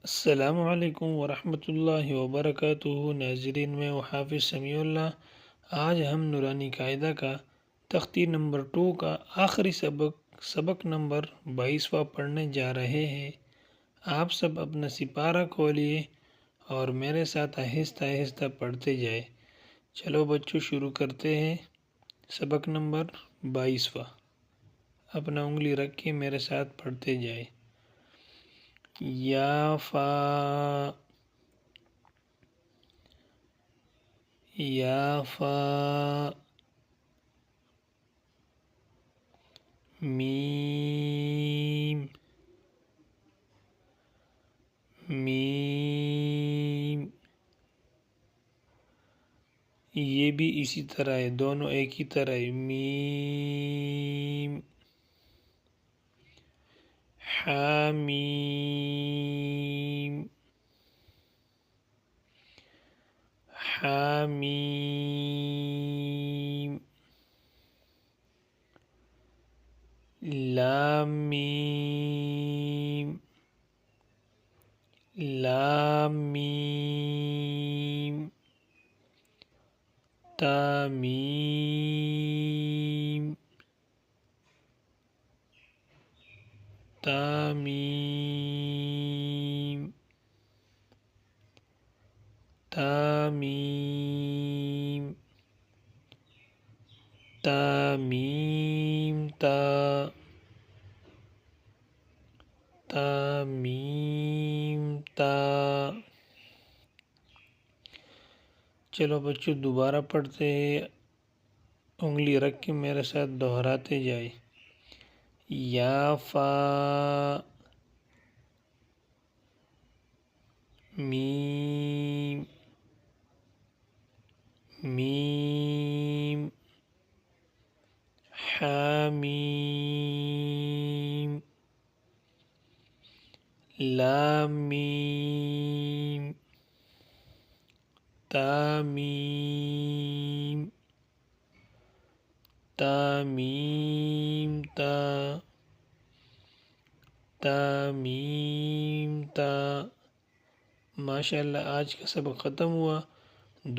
السلام علیکم ورحمۃ اللہ وبرکاتہ۔ ناظرین، میں حافظ سمیع اللہ۔ آج ہم نورانی قاعدہ کا تختی نمبر 2 کا آخری سبق نمبر 22واں پڑھنے جا رہے ہیں۔ آپ سب اپنا سپارہ کھولیے اور میرے ساتھ آہستہ آہستہ پڑھتے جائے۔ چلو بچوں، شروع کرتے ہیں۔ سبق نمبر 22واں، اپنا انگلی رکھ کے میرے ساتھ پڑھتے جائے۔ یا فا، یا فا، میم، میم، یہ بھی اسی طرح ہے، دونوں ایک ہی طرح ہے۔ میم، حامیم، حامیم، لام میم، لام میم، تا میم، تا میم، تا میم، تا میم، تا، تا میم، تا۔ چلو بچوں، دوبارہ پڑھتے ہیں، انگلی رکھ کے میرے ساتھ دہراتے جائے۔ یا فا، میم، میم، حامیم، لام میم، تا میم، تا میم، تا، تا میم، تا۔ ماشاءاللہ، آج کا سبق ختم ہوا۔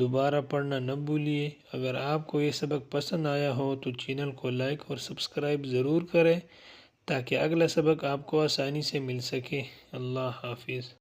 دوبارہ پڑھنا نہ بھولیے۔ اگر آپ کو یہ سبق پسند آیا ہو تو چینل کو لائک اور سبسکرائب ضرور کریں تاکہ اگلا سبق آپ کو آسانی سے مل سکے۔ اللہ حافظ۔